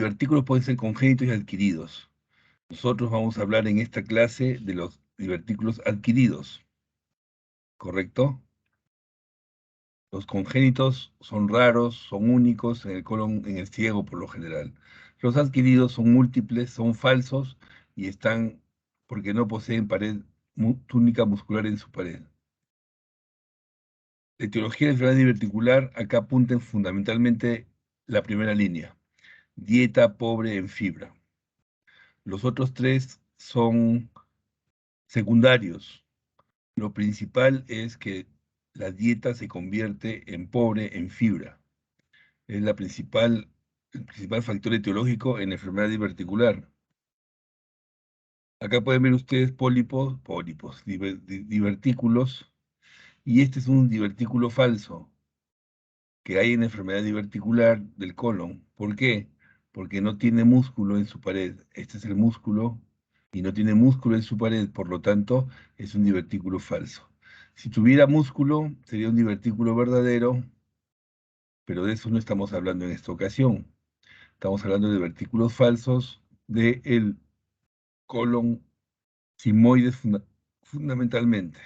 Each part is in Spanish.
divertículos pueden ser congénitos y adquiridos. Nosotros vamos a hablar en esta clase de los divertículos adquiridos, ¿correcto? Los congénitos son raros, son únicos en el colon, en el ciego por lo general. Los adquiridos son múltiples, son falsos y están porque no poseen pared, túnica muscular en su pared. La etiología de la enfermedad diverticular acá apunta fundamentalmente la primera línea: dieta pobre en fibra. Los otros tres son secundarios. Lo principal es que la dieta se convierte en pobre en fibra. Es el principal factor etiológico en la enfermedad diverticular. Acá pueden ver ustedes divertículos, y este es un divertículo falso que hay en la enfermedad diverticular del colon. ¿Por qué? Porque no tiene músculo en su pared. Este es el músculo y no tiene músculo en su pared, por lo tanto es un divertículo falso. Si tuviera músculo, sería un divertículo verdadero, pero de eso no estamos hablando en esta ocasión. Estamos hablando de divertículos falsos del colon sigmoide fundamentalmente.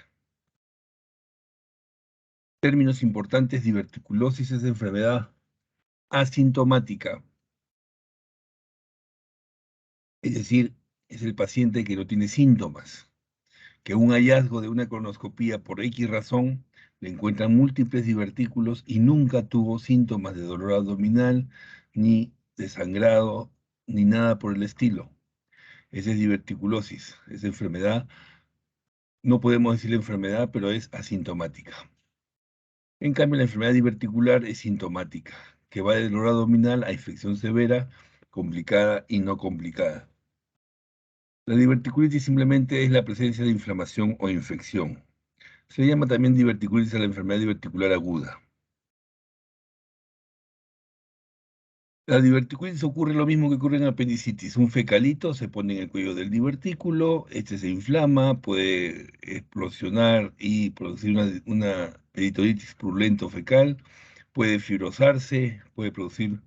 Términos importantes: diverticulosis es enfermedad asintomática, es decir, es el paciente que no tiene síntomas, que un hallazgo de una colonoscopía por X razón le encuentran múltiples divertículos y nunca tuvo síntomas de dolor abdominal, ni de sangrado, ni nada por el estilo. Esa es diverticulosis, es enfermedad, no podemos decir enfermedad, pero es asintomática. En cambio, la enfermedad diverticular es sintomática, que va de dolor abdominal a infección severa, complicada y no complicada. La diverticulitis simplemente es la presencia de inflamación o infección. Se llama también diverticulitis a la enfermedad diverticular aguda. La diverticulitis ocurre lo mismo que ocurre en apendicitis. Un fecalito se pone en el cuello del divertículo, este se inflama, puede explosionar y producir una peritonitis purulento fecal, puede fibrosarse, puede producir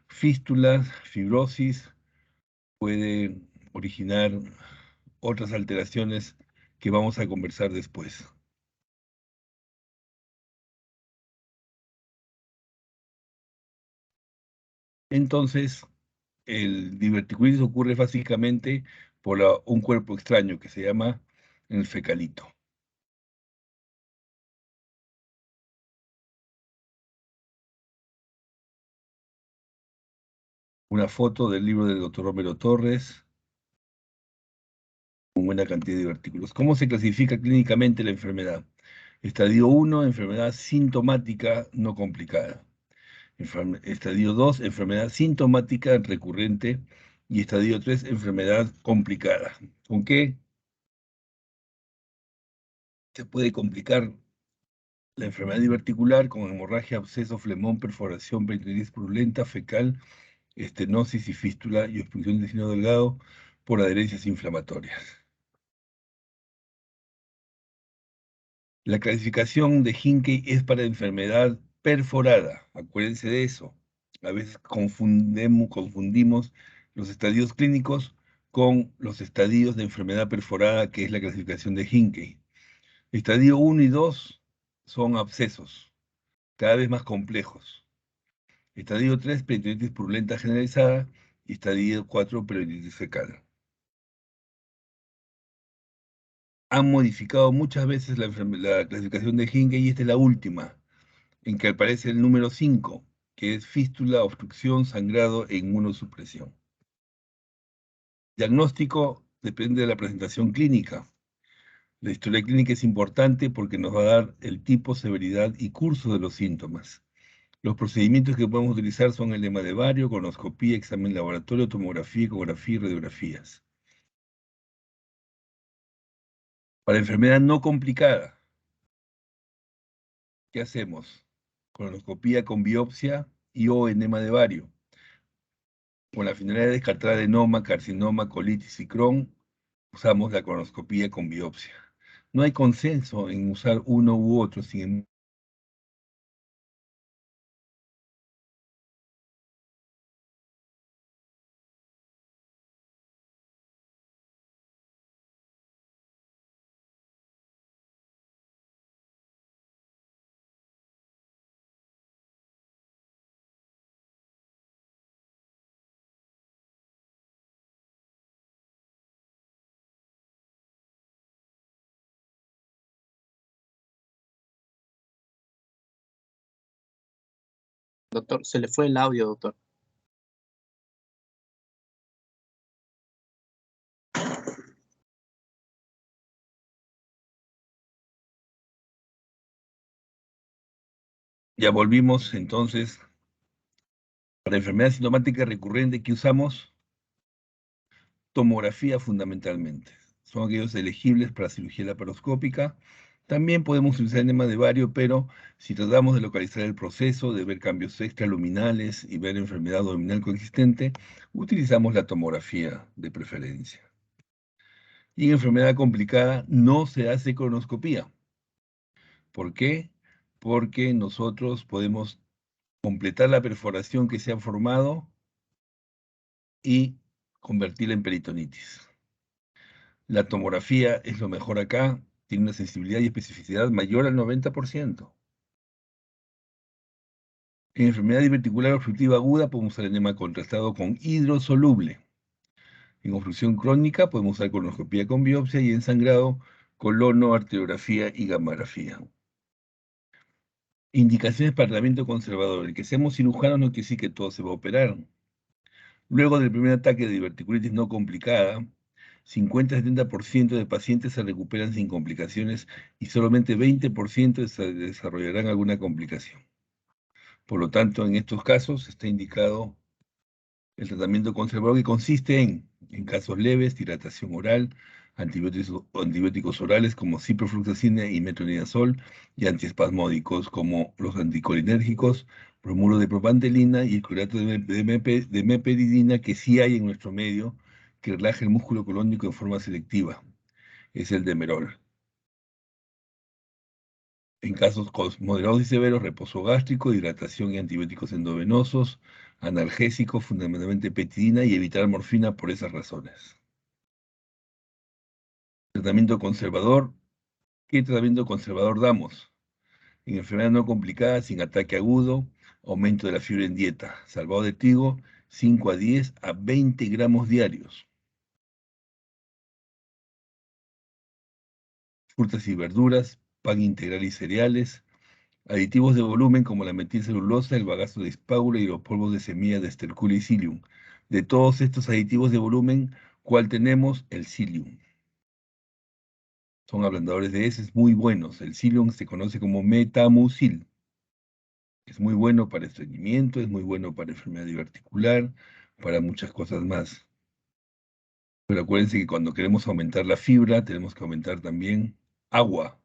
fístulas, fibrosis, puede originar otras alteraciones que vamos a conversar después. Entonces, el diverticulitis ocurre básicamente por un cuerpo extraño que se llama el fecalito. Una foto del libro del doctor Romero Torres, con buena cantidad de divertículos. ¿Cómo se clasifica clínicamente la enfermedad? Estadio 1, enfermedad sintomática no complicada. Estadio 2, enfermedad sintomática recurrente. Y estadio 3, enfermedad complicada. ¿Con qué se puede complicar la enfermedad diverticular? Con hemorragia, absceso, flemón, perforación, peritonitis purulenta, fecal, estenosis y fístula y obstrucción del intestino delgado por adherencias inflamatorias. La clasificación de Hinckley es para enfermedad perforada. Acuérdense de eso. A veces confundimos los estadios clínicos con los estadios de enfermedad perforada, que es la clasificación de Hinckley. Estadio 1 y 2 son abscesos, cada vez más complejos. Estadio 3, peritonitis purulenta generalizada. Y estadio 4, peritonitis fecal. Han modificado muchas veces la clasificación de Hinckley y esta es la última, en que aparece el número 5, que es fístula, obstrucción, sangrado e inmunosupresión. Diagnóstico depende de la presentación clínica. La historia clínica es importante porque nos va a dar el tipo, severidad y curso de los síntomas. Los procedimientos que podemos utilizar son el edema de Vario, colonoscopía, examen laboratorio, tomografía, ecografía y radiografías. Para enfermedad no complicada, ¿qué hacemos? Colonoscopía con biopsia y o enema de Vario. Con la finalidad de descartar adenoma, carcinoma, colitis y Crohn, usamos la colonoscopía con biopsia. No hay consenso en usar uno u otro, sin Doctor, se le fue el audio, doctor. Ya volvimos entonces. Para enfermedad sintomática recurrente, ¿qué usamos? Tomografía fundamentalmente. Son aquellos elegibles para cirugía laparoscópica. También podemos utilizar enema de bario, pero si tratamos de localizar el proceso, de ver cambios extraluminales y ver enfermedad abdominal coexistente, utilizamos la tomografía de preferencia. Y en enfermedad complicada no se hace colonoscopía. ¿Por qué? Porque nosotros podemos completar la perforación que se ha formado y convertirla en peritonitis. La tomografía es lo mejor acá, tiene una sensibilidad y especificidad mayor al 90%. En enfermedad diverticular obstructiva aguda podemos usar enema contrastado con hidrosoluble. En obstrucción crónica podemos usar colonoscopía con biopsia y en sangrado colono, arteriografía y gammagrafía. Indicaciones para tratamiento conservador. El que seamos cirujanos no quiere decir que todo se va a operar. Luego del primer ataque de diverticulitis no complicada, 50-70% de pacientes se recuperan sin complicaciones y solamente 20% desarrollarán alguna complicación. Por lo tanto, en estos casos está indicado el tratamiento conservador, que consiste en casos leves, dilatación oral, antibióticos orales como ciprofloxacina y metronidazol, y antiespasmódicos como los anticolinérgicos, bromuro de propantelina y el clorato de meperidina, que sí hay en nuestro medio, que relaja el músculo colónico en forma selectiva. Es el demerol. En casos moderados y severos, reposo gástrico, hidratación y antibióticos endovenosos, analgésicos, fundamentalmente petidina, y evitar morfina por esas razones. Tratamiento conservador. ¿Qué tratamiento conservador damos? En enfermedad no complicada, sin ataque agudo, aumento de la fiebre en dieta, salvado de trigo, 5 a 10 a 20 gramos diarios. Frutas y verduras, pan integral y cereales, aditivos de volumen como la metilcelulosa, el bagazo de espágula y los polvos de semilla de esterculia y psyllium. De todos estos aditivos de volumen, ¿cuál tenemos? El psyllium. Son ablandadores de heces muy buenos. El psyllium se conoce como metamucil. Es muy bueno para estreñimiento, es muy bueno para enfermedad diverticular, para muchas cosas más. Pero acuérdense que cuando queremos aumentar la fibra, tenemos que aumentar también agua,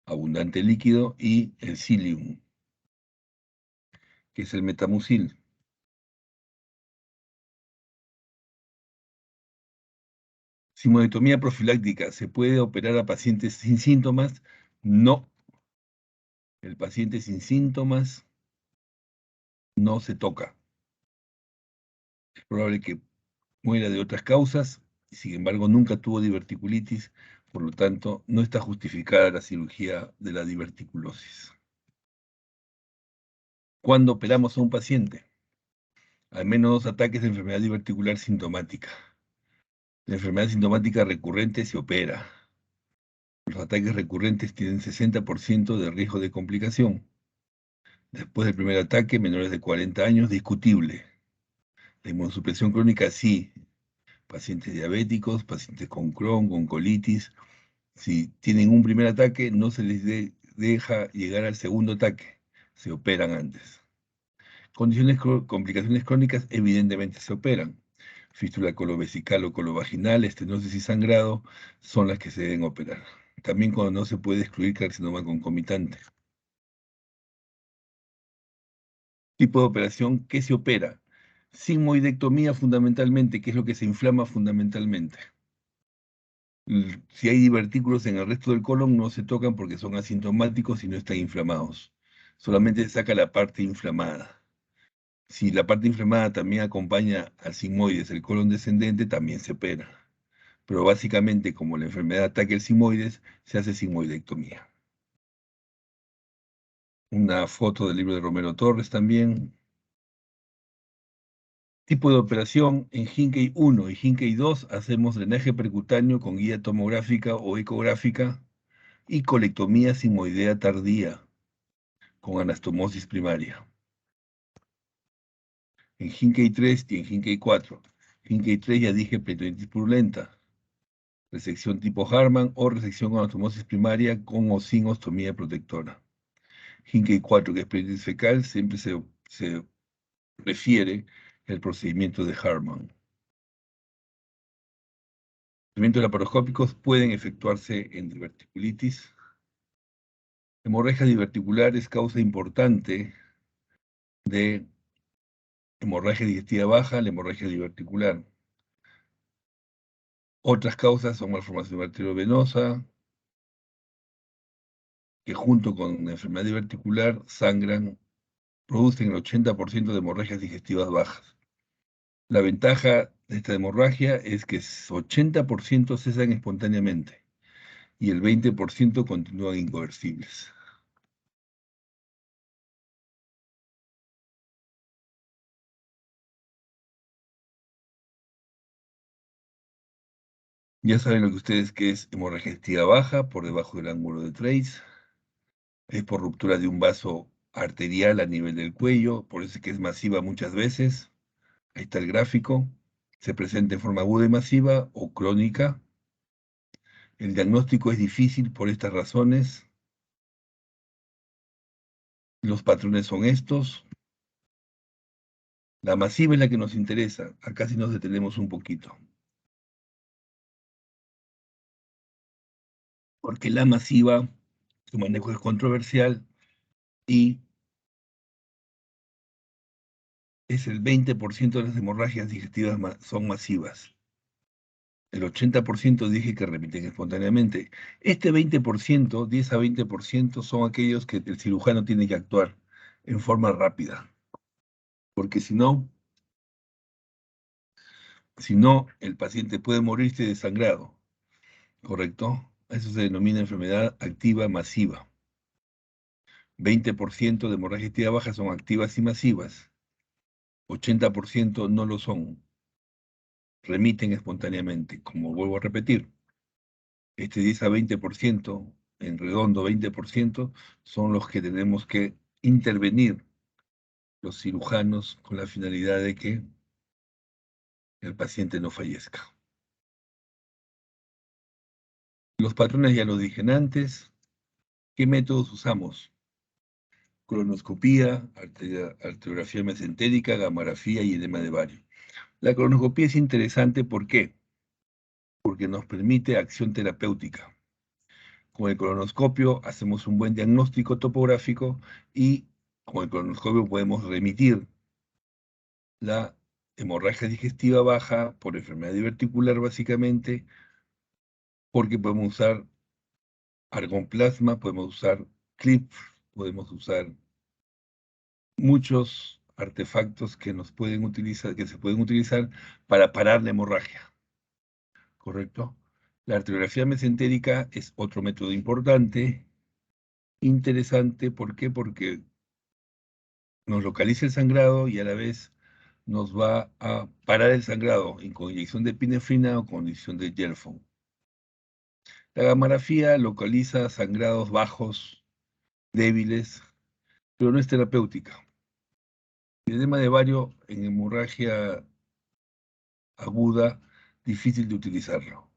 abundante líquido, y el psyllium, que es el metamucil. Simoidotomía profiláctica, ¿se puede operar a pacientes sin síntomas? No. El paciente sin síntomas no se toca. Es probable que muera de otras causas, y sin embargo nunca tuvo diverticulitis, por lo tanto no está justificada la cirugía de la diverticulosis. ¿Cuándo operamos a un paciente? Al menos 2 ataques de enfermedad diverticular sintomática. La enfermedad sintomática recurrente se opera. Los ataques recurrentes tienen 60% de riesgo de complicación. Después del primer ataque, menores de 40 años, discutible. La inmunosupresión crónica, sí. Pacientes diabéticos, pacientes con Crohn, con colitis. Si tienen un primer ataque, no se les deja llegar al segundo ataque. Se operan antes. Complicaciones crónicas, evidentemente se operan. Fístula colovesical o colovaginal, estenosis y sangrado son las que se deben operar. También cuando no se puede excluir carcinoma concomitante. Tipo de operación, ¿qué se opera? Sigmoidectomía fundamentalmente, que es lo que se inflama fundamentalmente. Si hay divertículos en el resto del colon, no se tocan porque son asintomáticos y no están inflamados. Solamente se saca la parte inflamada. Si la parte inflamada también acompaña al sigmoides, el colon descendente, también se opera. Pero básicamente, como la enfermedad ataca el sigmoides, se hace sigmoidectomía. Una foto del libro de Romero Torres también. Tipo de operación: en Hinkey 1 y Hinkey 2 hacemos drenaje percutáneo con guía tomográfica o ecográfica y colectomía sigmoidea tardía con anastomosis primaria. en Hinkey 3 y en Hinkey 4. Hinkey 3 ya dije peritonitis purulenta, resección tipo Harman o resección con anastomosis primaria con o sin ostomía protectora. Hinkey 4, que es peritonitis fecal, siempre se refiere al procedimiento de Harman. Los tratamientos laparoscópicos pueden efectuarse en diverticulitis. Hemorragia diverticular es causa importante de hemorragia digestiva baja, la hemorragia diverticular. Otras causas son malformación arteriovenosa, que junto con la enfermedad diverticular sangran, producen el 80% de hemorragias digestivas bajas. La ventaja de esta hemorragia es que 80% cesan espontáneamente y el 20% continúan inconversibles. Ya saben lo que ustedes que es hemorragia digestiva baja por debajo del ángulo de Trace. Es por ruptura de un vaso arterial a nivel del cuello, por eso es que es masiva muchas veces. Ahí está el gráfico. Se presenta en forma aguda y masiva o crónica. El diagnóstico es difícil por estas razones. Los patrones son estos. La masiva es la que nos interesa. Acá sí nos detenemos un poquito. Porque la masiva, su manejo es controversial y es el 20% de las hemorragias digestivas son masivas. El 80% dije que remiten espontáneamente. Este 20%, 10 a 20%, son aquellos que el cirujano tiene que actuar en forma rápida. Porque si no, el paciente puede morirse desangrado. ¿Correcto? Eso se denomina enfermedad activa masiva. 20% de hemorragia digestiva baja son activas y masivas. 80% no lo son. Remiten espontáneamente. Como vuelvo a repetir, este 10 a 20%, en redondo 20%, son los que tenemos que intervenir los cirujanos con la finalidad de que el paciente no fallezca. Los patrones ya los dije antes. ¿Qué métodos usamos? Colonoscopía, arteriografía mesentérica, gamografía y edema de Vario. La colonoscopía es interesante, ¿por qué? Porque nos permite acción terapéutica. Con el colonoscopio hacemos un buen diagnóstico topográfico y con el colonoscopio podemos remitir la hemorragia digestiva baja por enfermedad diverticular básicamente, porque podemos usar argonplasma, podemos usar clips, podemos usar muchos artefactos que nos pueden utilizar, que se pueden utilizar para parar la hemorragia, ¿correcto? La arteriografía mesentérica es otro método importante, interesante, ¿por qué? Porque nos localiza el sangrado y a la vez nos va a parar el sangrado con inyección de epinefrina o con inyección de Gelfond. La gamografía localiza sangrados bajos, débiles, pero no es terapéutica. El edema de Vario en hemorragia aguda, difícil de utilizarlo.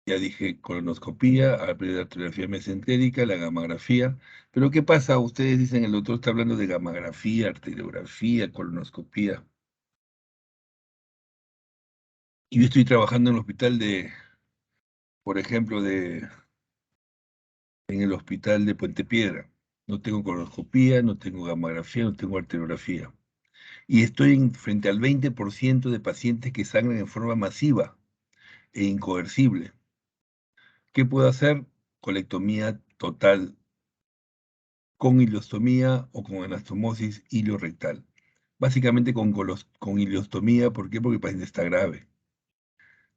Ya dije colonoscopía, arteriografía mesentérica, la gamografía. Pero ¿qué pasa? Ustedes dicen, el doctor está hablando de gamografía, arteriografía, colonoscopía. Y yo estoy trabajando en el hospital por ejemplo, en el hospital de Puente Piedra. No tengo colonoscopía, no tengo gamografía, no tengo arteriografía. Y estoy frente al 20% de pacientes que sangran en forma masiva e incoercible. ¿Qué puedo hacer? Colectomía total con ileostomía o con anastomosis ileorrectal. Básicamente con ileostomía, ¿por qué? Porque el paciente está grave.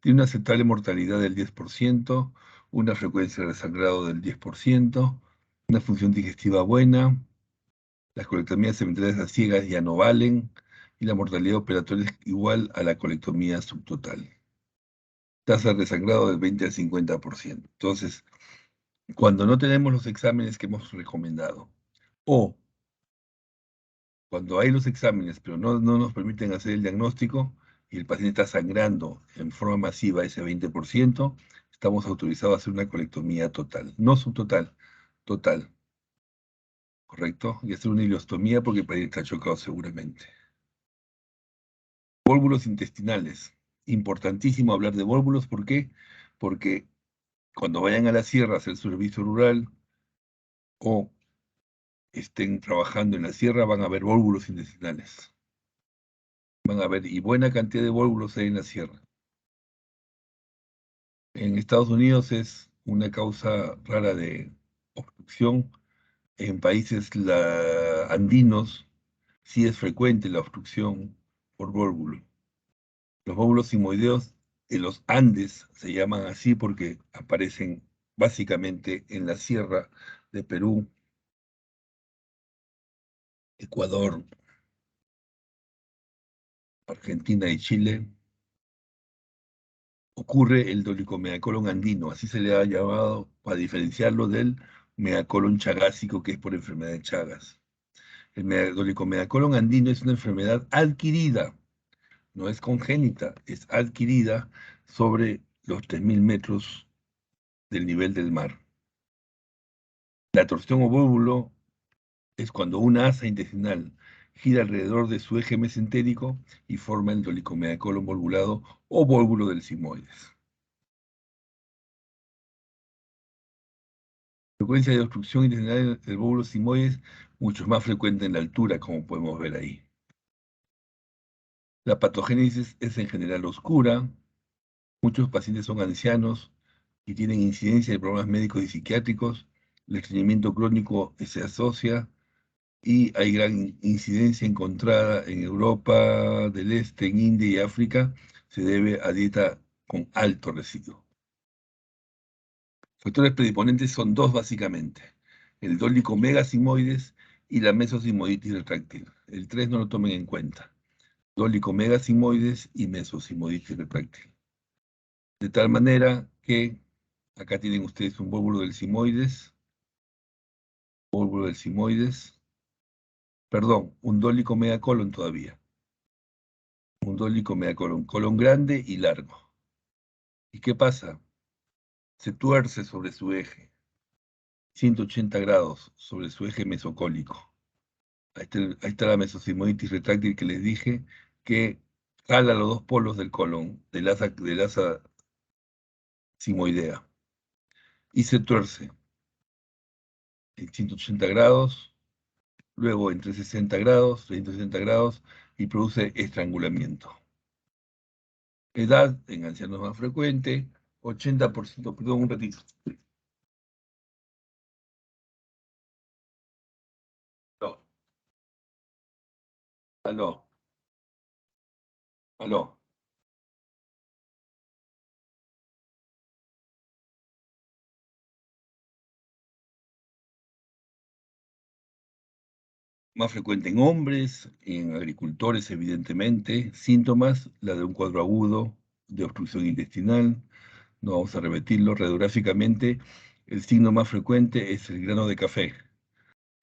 Tiene una aceptable mortalidad del 10%, una frecuencia de sangrado del 10%, una función digestiva buena, las colectomías cementerias a ciegas ya no valen, y la mortalidad operatoria es igual a la colectomía subtotal. Tasa de sangrado del 20 al 50%. Entonces, cuando no tenemos los exámenes que hemos recomendado, o cuando hay los exámenes, pero no nos permiten hacer el diagnóstico y el paciente está sangrando en forma masiva ese 20%, estamos autorizados a hacer una colectomía total, no subtotal, total, ¿correcto? Y hacer una ileostomía porque el paciente está chocado seguramente. Vólvulos intestinales. Importantísimo hablar de vólvulos, ¿por qué? Porque cuando vayan a la sierra a hacer su servicio rural o estén trabajando en la sierra, van a ver vólvulos intestinales. Van a ver, y buena cantidad de vólvulos hay en la sierra. En Estados Unidos es una causa rara de obstrucción. En países andinos sí es frecuente la obstrucción por vólvulo. Los vólvulos simoideos en los Andes se llaman así porque aparecen básicamente en la sierra de Perú, Ecuador, Argentina y Chile. Ocurre el dolicomeacolon andino, así se le ha llamado para diferenciarlo del meacolon chagásico, que es por enfermedad de Chagas. El dolicomeacolon andino es una enfermedad adquirida, no es congénita, es adquirida sobre los 3.000 metros del nivel del mar. La torsión o vólvulo es cuando una asa intestinal gira alrededor de su eje mesentérico y forma el dolicomeacolon volvulado o vólvulo del sigmoides. La frecuencia de obstrucción intestinal del vólvulo sigmoides mucho más frecuente en la altura, como podemos ver ahí. La patogénesis es en general oscura. Muchos pacientes son ancianos y tienen incidencia de problemas médicos y psiquiátricos. El estreñimiento crónico se asocia y hay gran incidencia encontrada en Europa del Este, en India y África. Se debe a dieta con alto residuo. Factores predisponentes son dos básicamente: el dólico megasimoides y la mesosimoiditis retráctil. El 3 no lo tomen en cuenta. Dólico megasimoides y mesosimoiditis retráctil. De tal manera que acá tienen ustedes un vólvulo del simoides, perdón, un dólico megacolon todavía, un dólico megacolon, colon grande y largo. ¿Y qué pasa? Se tuerce sobre su eje, 180 grados sobre su eje mesocólico. Ahí está la mesosimoiditis retráctil que les dije, que jala los dos polos del colon, del asa simoidea, y se tuerce en 180 grados, luego entre 60 grados, 360 grados, y produce estrangulamiento. Edad en ancianos más frecuente, 80%, perdón, un ratito. No, aló, aló. Más frecuente en hombres, en agricultores, evidentemente. Síntomas, la de un cuadro agudo de obstrucción intestinal. No vamos a repetirlo radiográficamente. El signo más frecuente es el grano de café.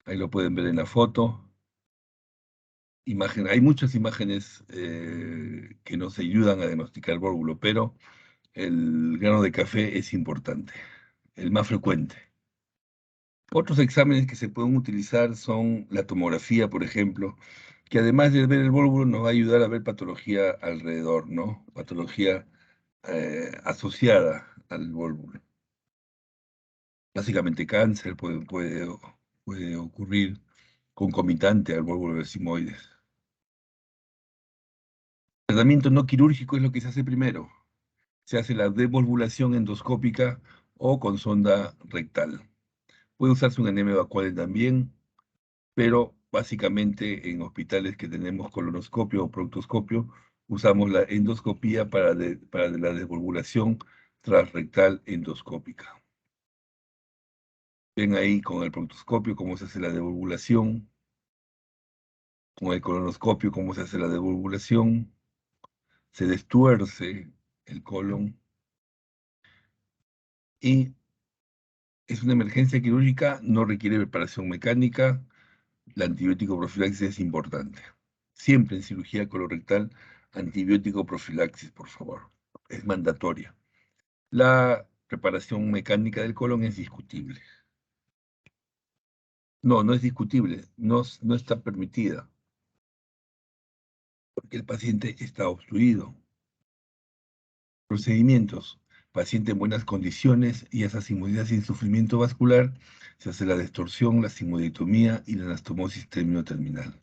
Ahí lo pueden ver en la foto. Hay muchas imágenes que nos ayudan a diagnosticar el vórbulo, pero el grano de café es importante, el más frecuente. Otros exámenes que se pueden utilizar son la tomografía, por ejemplo, que además de ver el vórbulo nos va a ayudar a ver patología alrededor, ¿no? Patología asociada al vórbulo. Básicamente cáncer puede ocurrir concomitante al vórbulo del simoides. El tratamiento no quirúrgico es lo que se hace primero. Se hace la devolvulación endoscópica o con sonda rectal. Puede usarse un anemia vacual también, pero básicamente en hospitales que tenemos colonoscopio o proctoscopio, usamos la endoscopía para la devolvulación transrectal endoscópica. Ven ahí con el proctoscopio cómo se hace la devolvulación, con el colonoscopio cómo se hace la devolvulación, se destuerce el colon y Es una emergencia quirúrgica, no requiere preparación mecánica, la antibiótico profilaxis es importante. Siempre en cirugía colorectal, antibiótico profilaxis, por favor. Es mandatoria. La preparación mecánica del colon es discutible. No, no es discutible, no está permitida, porque el paciente está obstruido. Procedimientos. Paciente en buenas condiciones y esa sigmoidea sin sufrimiento vascular, se hace la distorsión, la sigmoidectomía y la anastomosis término-terminal.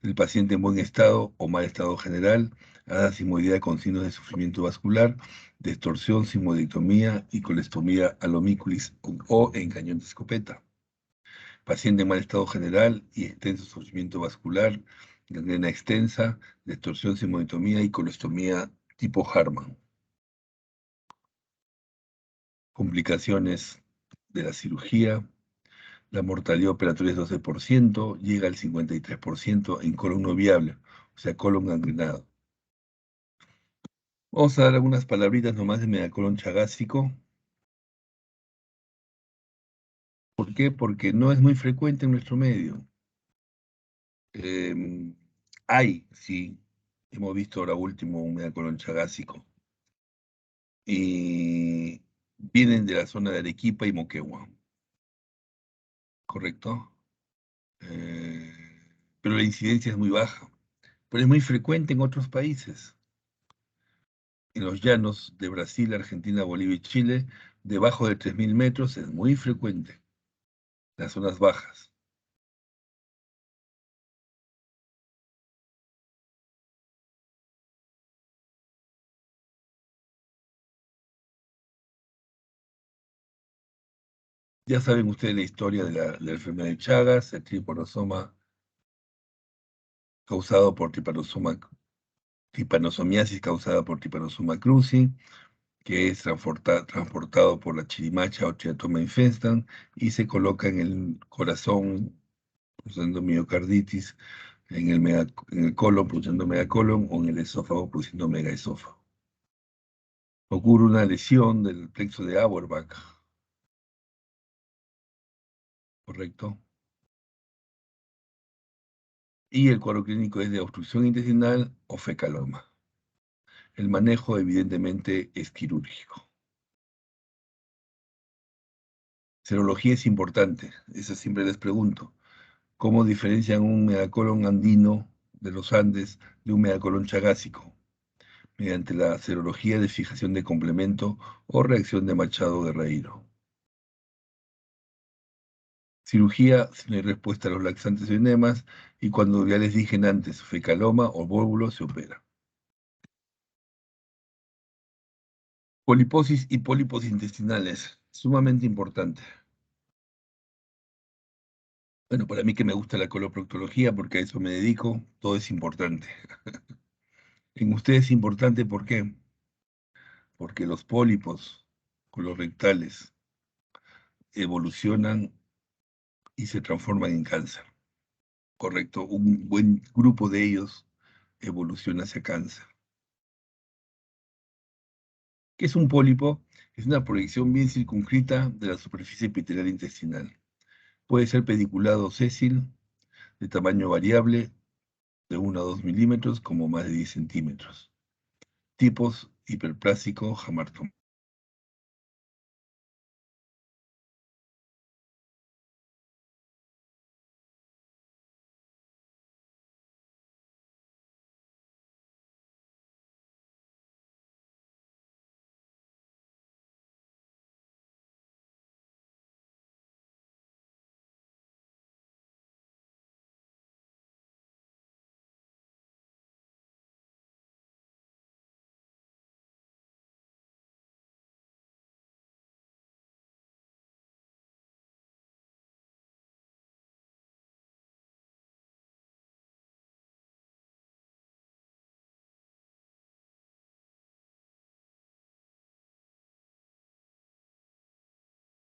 El paciente en buen estado o mal estado general, haga sigmoidea con signos de sufrimiento vascular, distorsión, sigmoidectomía y colestomía al omículis o en cañón de escopeta. Paciente en mal estado general y extenso sufrimiento vascular, gangrena extensa, distorsión, sigmoidectomía y colestomía tipo Harman. Complicaciones de la cirugía, la mortalidad operatoria es 12%, llega al 53% en colon no viable, o sea, colon gangrenado. Vamos a dar algunas palabritas nomás de megacolon chagásico. ¿Por qué? Porque no es muy frecuente en nuestro medio. Eh, sí, hemos visto ahora último un megacolon chagásico. Y vienen de la zona de Arequipa y Moquegua, ¿correcto? Eh, pero la incidencia es muy baja, pero es muy frecuente en otros países. En los llanos de Brasil, Argentina, Bolivia y Chile, debajo de 3.000 metros es muy frecuente, las zonas bajas. Ya saben ustedes la historia de la enfermedad de Chagas, el tripanosoma causado por tripanosomiasis causada por Trypanosoma cruzi, que es transportado por la chirimacha o Triatoma infestan y se coloca en el corazón produciendo miocarditis, en el colon produciendo megacolon o en el esófago produciendo megaesófago. Ocurre una lesión del plexo de Auerbach, ¿correcto? Y el cuadro clínico es de obstrucción intestinal o fecaloma. El manejo evidentemente es quirúrgico. Serología es importante, eso siempre les pregunto. ¿Cómo diferencian un megacolon andino de los Andes de un megacolon chagásico? Mediante la serología de fijación de complemento o reacción de Machado-Guerreiro. Cirugía si no hay respuesta a los laxantes o enemas y cuando ya les dije antes, fecaloma o vóvulo se opera. Poliposis y pólipos intestinales, sumamente importante. Bueno, para mí que me gusta la coloproctología porque a eso me dedico, todo es importante. En ustedes es importante, ¿por qué? Porque los pólipos colorectales evolucionan y se transforman en cáncer, ¿correcto? Un buen grupo de ellos evoluciona hacia cáncer. ¿Qué es un pólipo? Es una proyección bien circunscrita de la superficie epitelial intestinal. Puede ser pediculado o sésil, de tamaño variable, de 1 a 2 milímetros, como más de 10 centímetros. Tipos: hiperplásico, hamartoma.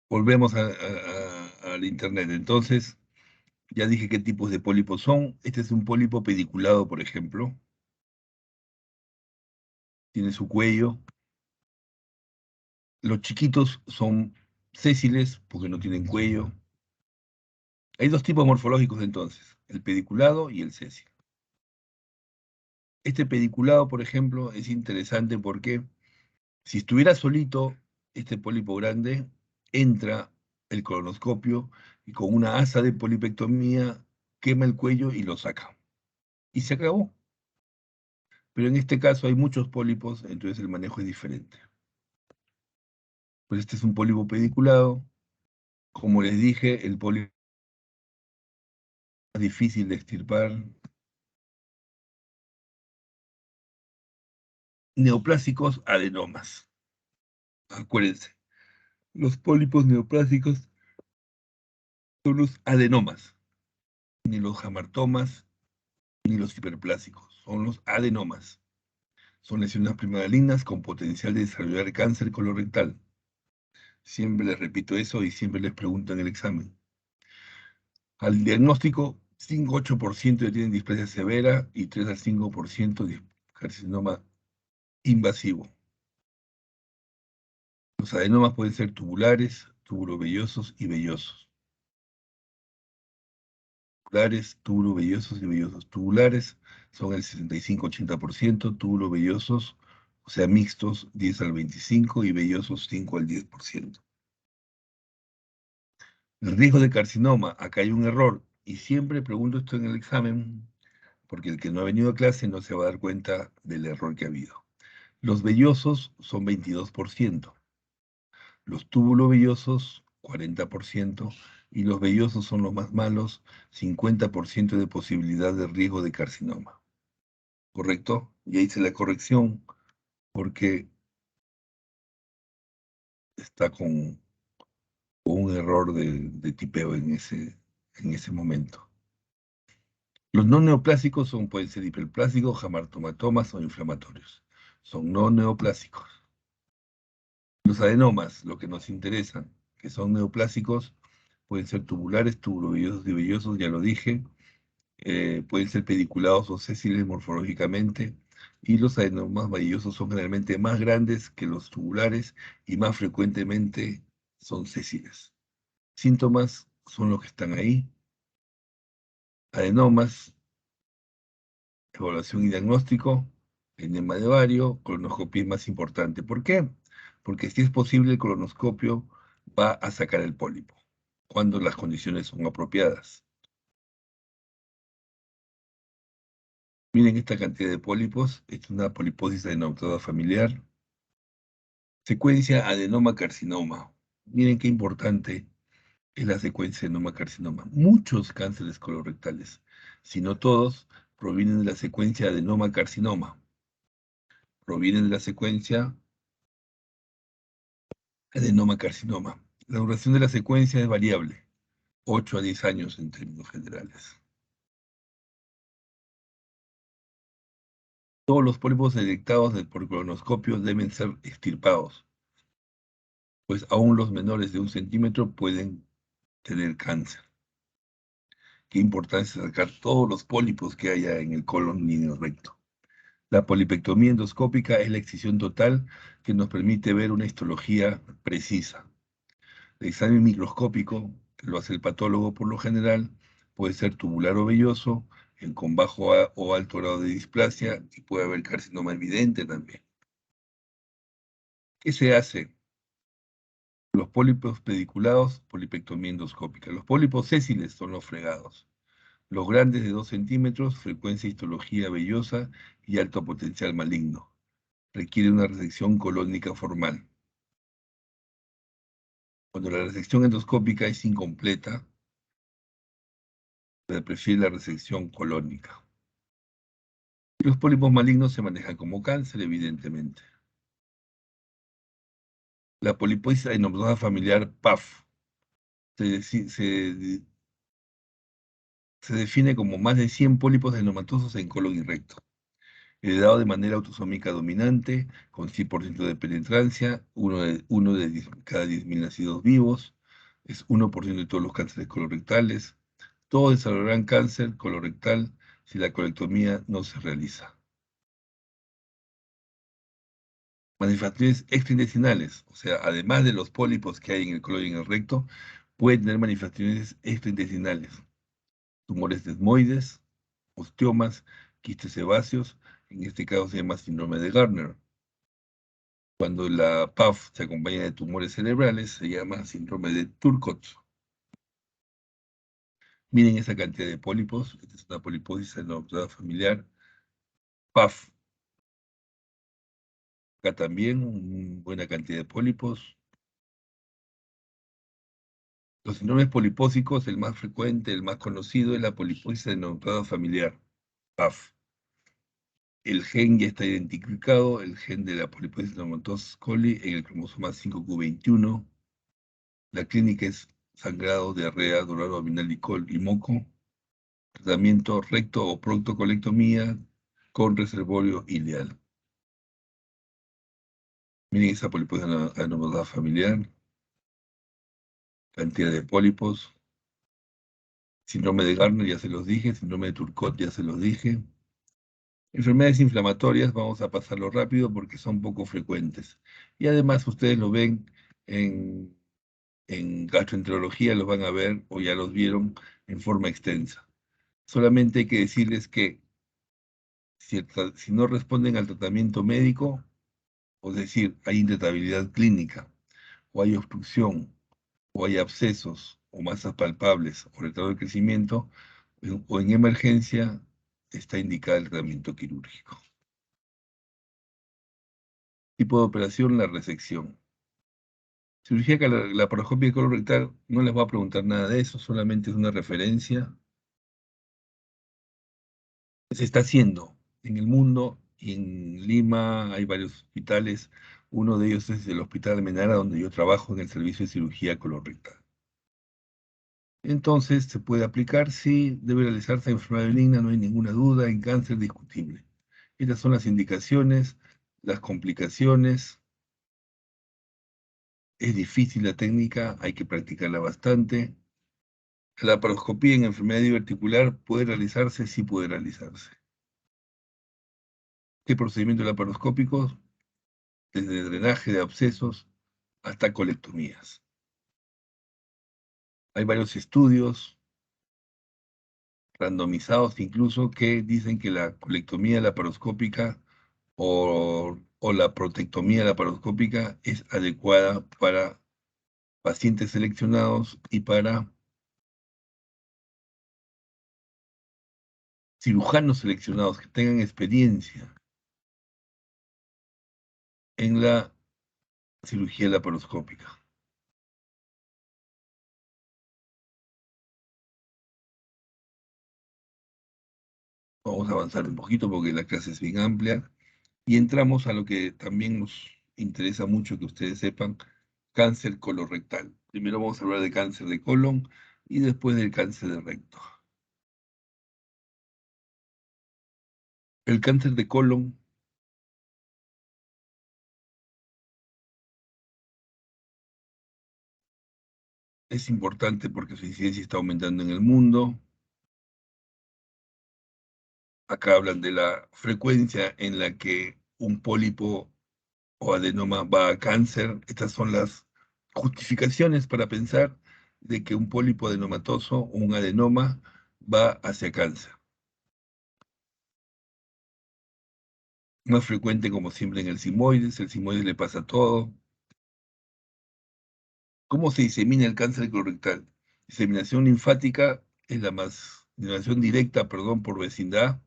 Volvemos al internet. Entonces, ya dije qué tipos de pólipos son. Este es un pólipo pediculado, por ejemplo. Tiene su cuello. Los chiquitos son sésiles porque no tienen cuello. Hay dos tipos morfológicos entonces, el pediculado y el sésil. Este pediculado, por ejemplo, es interesante porque si estuviera solito, este pólipo grande, entra el colonoscopio y con una asa de polipectomía quema el cuello y lo saca. Y se acabó. Pero en este caso hay muchos pólipos, entonces el manejo es diferente. Pues este es un pólipo pediculado. Como les dije, el pólipo es difícil de extirpar. Neoplásicos adenomas. Acuérdense, los pólipos neoplásicos son los adenomas, ni los hamartomas, ni los hiperplásicos, son los adenomas. Son lesiones primalignas con potencial de desarrollar cáncer colorectal. Siempre les repito eso y siempre les pregunto en el examen. Al diagnóstico, 5-8% tienen displasia severa y 3 al 5% de carcinoma invasivo. Los adenomas pueden ser tubulares, tubulovellosos y vellosos. Tubulares, tubulovellosos y vellosos. Tubulares son el 65-80%, tubulovellosos, o sea, mixtos, 10 al 25% y vellosos 5 al 10%. El riesgo de carcinoma, acá hay un error, y siempre pregunto esto en el examen, porque el que no ha venido a clase no se va a dar cuenta del error que ha habido. Los vellosos son 22%, los túbulo-vellosos 40%, y los vellosos son los más malos, 50% de posibilidad de riesgo de carcinoma. ¿Correcto? Y ahí hice la corrección porque está con un error de tipeo en ese momento. Los no neoplásicos pueden ser hiperplásicos, hamartomatomas o inflamatorios. Son no neoplásicos. Los adenomas, lo que nos interesan, que son neoplásicos, pueden ser tubulares, tubulovellosos y vellosos, ya lo dije. Pueden ser pediculados o sésiles morfológicamente. Y los adenomas vellosos son generalmente más grandes que los tubulares y más frecuentemente son sésiles. Síntomas son los que están ahí. Adenomas, evaluación y diagnóstico, enema de ovario, colonoscopia es más importante. ¿Por qué? Porque si es posible, el colonoscopio va a sacar el pólipo, cuando las condiciones son apropiadas. Miren esta cantidad de pólipos, es una poliposis adenoma familiar. Secuencia adenoma-carcinoma. Miren qué importante es la secuencia adenoma-carcinoma. Muchos cánceres colorectales, si no todos, provienen de la secuencia adenoma-carcinoma. Provienen de la secuencia adenoma-carcinoma. La duración de la secuencia es variable, 8 a 10 años en términos generales. Todos los pólipos detectados por colonoscopio deben ser extirpados, pues aún los menores de 1 centímetro pueden tener cáncer. Qué importancia sacar todos los pólipos que haya en el colon y en el recto. La polipectomía endoscópica es la excisión total que nos permite ver una histología precisa. El examen microscópico, que lo hace el patólogo por lo general, puede ser tubular o velloso, con bajo o alto grado de displasia, y puede haber carcinoma evidente también. ¿Qué se hace? Los pólipos pediculados, polipectomía endoscópica. Los pólipos sésiles son los fregados. Los grandes de 2 centímetros, frecuencia histología vellosa y alto potencial maligno. Requiere una resección colónica formal. Cuando la resección endoscópica es incompleta, se prefiere la resección colónica. Los pólipos malignos se manejan como cáncer, evidentemente. La poliposis adenomatosa familiar PAF se define como más de 100 pólipos adenomatosos en colon y recto, heredado de manera autosómica dominante, con 100% de penetrancia, uno de cada 10.000 nacidos vivos, es 1% de todos los cánceres colorectales. Todos desarrollarán cáncer colorectal si la colectomía no se realiza. Manifestaciones extraintestinales, o sea, además de los pólipos que hay en el colon y en el recto, pueden tener manifestaciones extraintestinales, tumores desmoides, osteomas, quistes sebáceos, en este caso se llama síndrome de Gardner. Cuando la PAF se acompaña de tumores cerebrales, se llama síndrome de Turcot. Miren esa cantidad de pólipos, esta es una poliposis adenoplásica familiar, PAF. Acá también una buena cantidad de pólipos. Los síndromes polipósicos, el más frecuente, el más conocido, es la poliposis adenoplásica familiar, PAF. El gen ya está identificado, el gen de la poliposis adenomatosis coli en el cromosoma 5q21. La clínica es sangrado, diarrea, dolor abdominal y moco. Tratamiento recto o proctocolectomía con reservorio ileal. Miren esa poliposis adenoplásica familiar, cantidad de pólipos. Síndrome de Gardner ya se los dije, síndrome de Turcot ya se los dije. Enfermedades inflamatorias, vamos a pasarlo rápido porque son poco frecuentes. Y además ustedes lo ven en gastroenterología, los van a ver o ya los vieron en forma extensa. Solamente hay que decirles que si no responden al tratamiento médico, es decir, hay intratabilidad clínica, o hay obstrucción, o hay abscesos, o masas palpables, o retardo de crecimiento, o en emergencia, está indicado el tratamiento quirúrgico. Tipo de operación, la resección. Cirugía laparoscópica colorectal, no les voy a preguntar nada de eso, solamente es una referencia. Se está haciendo en el mundo y en Lima hay varios hospitales. Uno de ellos es el Hospital Menara, donde yo trabajo en el servicio de cirugía colorectal. Entonces, ¿se puede aplicar? Sí, debe realizarse en enfermedad benigna, no hay ninguna duda, en cáncer discutible. Estas son las indicaciones, las complicaciones. Es difícil la técnica, hay que practicarla bastante. La laparoscopía en enfermedad diverticular puede realizarse, sí puede realizarse. ¿Qué procedimientos laparoscópicos? Desde drenaje de abscesos hasta colectomías. Hay varios estudios randomizados incluso que dicen que la colectomía laparoscópica o la protectomía laparoscópica es adecuada para pacientes seleccionados y para cirujanos seleccionados que tengan experiencia en la cirugía laparoscópica. Vamos a avanzar un poquito porque la clase es bien amplia y entramos a lo que también nos interesa mucho que ustedes sepan, cáncer colorectal. Primero vamos a hablar de cáncer de colon y después del cáncer de recto. El cáncer de colon es importante porque su incidencia está aumentando en el mundo. Acá hablan de la frecuencia en la que un pólipo o adenoma va a cáncer. Estas son las justificaciones para pensar de que un pólipo adenomatoso o un adenoma va hacia cáncer. Más frecuente, como siempre, en el sigmoides le pasa todo. ¿Cómo se disemina el cáncer colorectal? Diseminación linfática es la más, diseminación directa, perdón, por vecindad,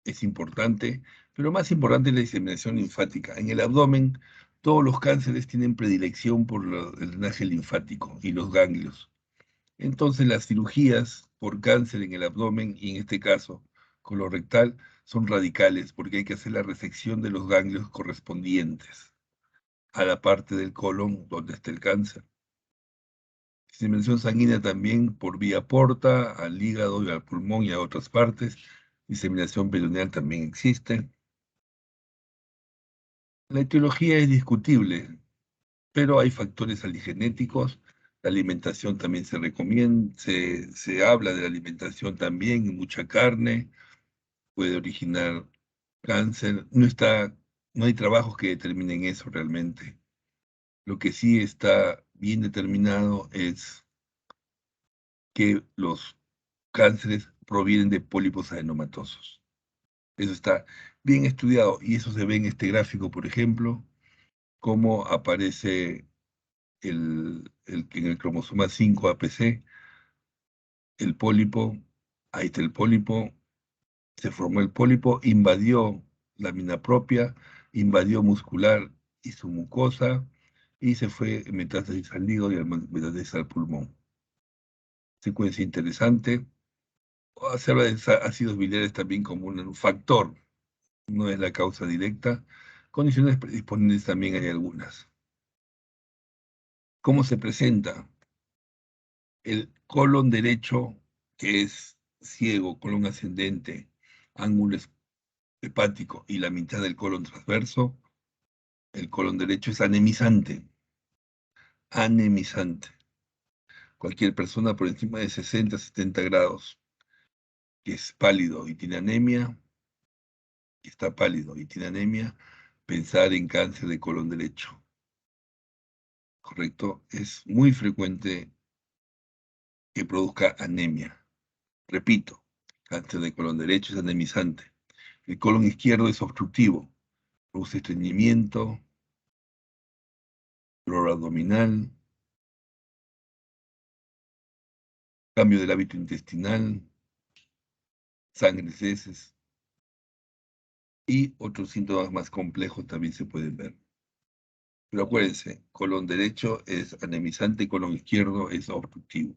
es importante, pero más importante es la diseminación linfática. En el abdomen, todos los cánceres tienen predilección por el drenaje linfático y los ganglios. Entonces, las cirugías por cáncer en el abdomen, y en este caso colorectal, son radicales porque hay que hacer la resección de los ganglios correspondientes a la parte del colon donde está el cáncer. Diseminación sanguínea también por vía porta, al hígado y al pulmón y a otras partes. Diseminación peritoneal también existe. La etiología es discutible, pero hay factores aligenéticos. La alimentación también se recomienda, se habla de la alimentación también, mucha carne puede originar cáncer. No está No hay trabajos que determinen eso realmente. Lo que sí está bien determinado es que los cánceres provienen de pólipos adenomatosos. Eso está bien estudiado y eso se ve en este gráfico, por ejemplo, cómo aparece en el cromosoma 5 APC, el pólipo, ahí está el pólipo, se formó el pólipo, invadió la mina propia, invadió muscular y su mucosa, y se fue metástasis al hígado y metástasis al pulmón. Secuencia interesante. Se habla de ácidos biliares también como un factor, no es la causa directa. Condiciones predisponentes también hay algunas. ¿Cómo se presenta? El colon derecho, que es ciego, colon ascendente, ángulo hepático y la mitad del colon transverso, el colon derecho es anemizante. Anemizante. Cualquier persona por encima de 60, 70 grados que es pálido y tiene anemia, que está pálido y tiene anemia, pensar en cáncer de colon derecho. ¿Correcto? Es muy frecuente que produzca anemia. Repito, cáncer de colon derecho es anemizante. El colon izquierdo es obstructivo, produce estreñimiento, dolor abdominal, cambio del hábito intestinal, sangre, heces y otros síntomas más complejos también se pueden ver. Pero acuérdense, colon derecho es anemizante, colon izquierdo es obstructivo.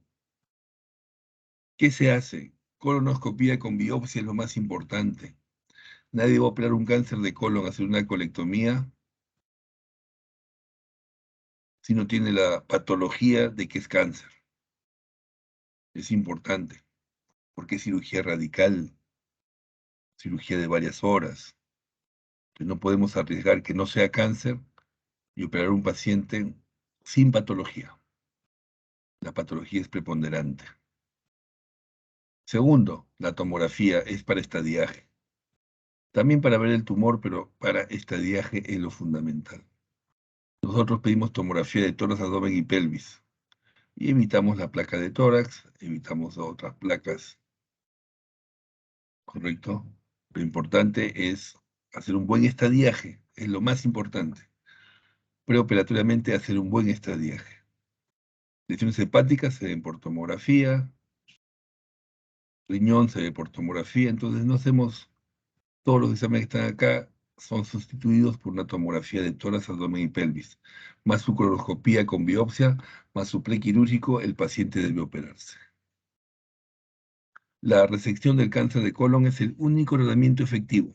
¿Qué se hace? Colonoscopía con biopsia es lo más importante. Nadie va a operar un cáncer de colon, hacer una colectomía, si no tiene la patología de que es cáncer. Es importante, porque es cirugía radical, cirugía de varias horas. Entonces no podemos arriesgar que no sea cáncer y operar a un paciente sin patología. La patología es preponderante. Segundo, la tomografía es para estadiaje. También para ver el tumor, pero para estadiaje es lo fundamental. Nosotros pedimos tomografía de tórax, abdomen y pelvis. Y evitamos la placa de tórax, evitamos otras placas, ¿correcto? Lo importante es hacer un buen estadiaje, es lo más importante. Preoperatoriamente hacer un buen estadiaje. Lesiones hepáticas se ven por tomografía, riñón se ve por tomografía, entonces no hacemos todos los exámenes que están acá, son sustituidos por una tomografía de tórax, abdomen y pelvis, más su colonoscopía con biopsia, más su prequirúrgico, el paciente debe operarse. La resección del cáncer de colon es el único tratamiento efectivo.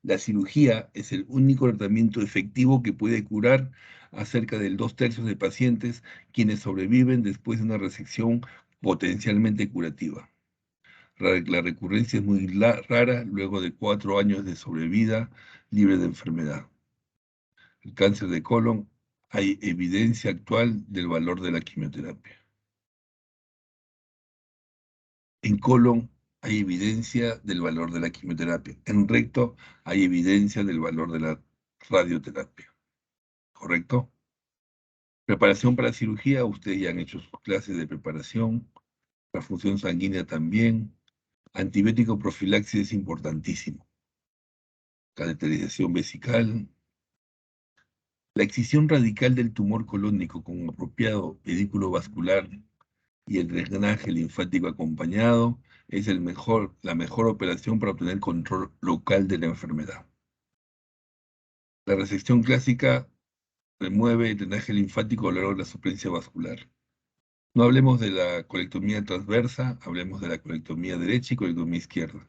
La cirugía es el único tratamiento efectivo que puede curar a cerca del 2/3 de pacientes quienes sobreviven después de una resección potencialmente curativa. La recurrencia es muy rara luego de 4 años de sobrevida libre de enfermedad. El cáncer de colon, hay evidencia actual del valor de la quimioterapia. En colon hay evidencia del valor de la quimioterapia. En recto hay evidencia del valor de la radioterapia. ¿Correcto? Preparación para cirugía, ustedes ya han hecho sus clases de preparación. La función sanguínea también. Antibiótico profilaxis es importantísimo. Cateterización vesical. La excisión radical del tumor colónico con apropiado pedículo vascular y el drenaje linfático acompañado es la mejor operación para obtener control local de la enfermedad. La resección clásica remueve el drenaje linfático a lo largo de la suplencia vascular. No hablemos de la colectomía transversa, hablemos de la colectomía derecha y colectomía izquierda.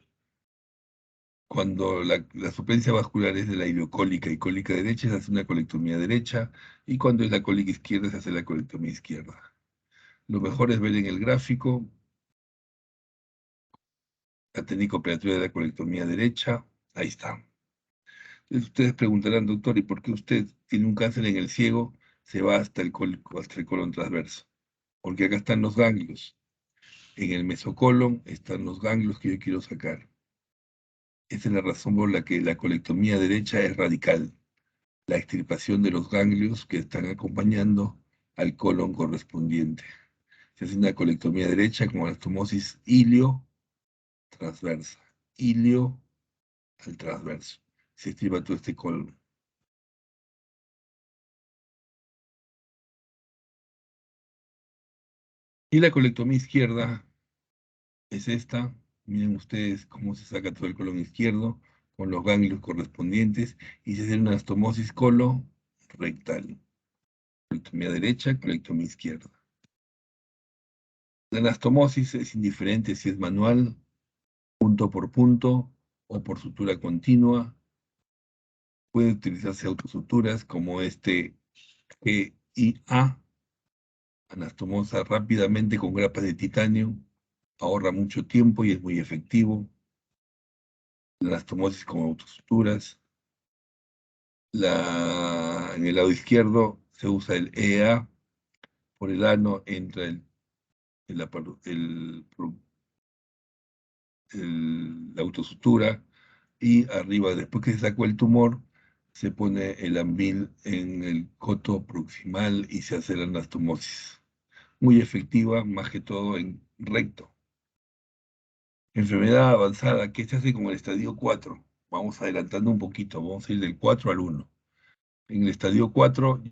Cuando la suplencia vascular es de la ileocólica y cólica derecha, se hace una colectomía derecha, y cuando es la cólica izquierda, se hace la colectomía izquierda. Lo mejor es ver en el gráfico la técnica operatoria de la colectomía derecha. Ahí está. Entonces ustedes preguntarán, doctor, ¿y por qué usted tiene un cáncer en el ciego? Se va hasta el colon transverso. Porque acá están los ganglios. En el mesocolon están los ganglios que yo quiero sacar. Esa es la razón por la que la colectomía derecha es radical, la extirpación de los ganglios que están acompañando al colon correspondiente. Se hace una colectomía derecha con anastomosis ilio-transversa, ilio al transverso. Se extirpa todo este colon. Y la colectomía izquierda es esta. Miren ustedes cómo se saca todo el colon izquierdo con los ganglios correspondientes y se hace una anastomosis colorectal. Colectomía derecha, colectomía izquierda. La anastomosis es indiferente si es manual, punto por punto o por sutura continua. Pueden utilizarse autosuturas como este GIA, anastomosa rápidamente con grapas de titanio, ahorra mucho tiempo y es muy efectivo. La anastomosis con autosuturas. En el lado izquierdo se usa el EA, por el ano entra el- la autosutura y arriba, después que se sacó el tumor, se pone el ambil en el coto proximal y se hace la anastomosis. Muy efectiva, más que todo en recto. Enfermedad avanzada, ¿qué se hace con el estadio 4? Vamos adelantando un poquito, vamos a ir del 4 al 1. En el estadio 4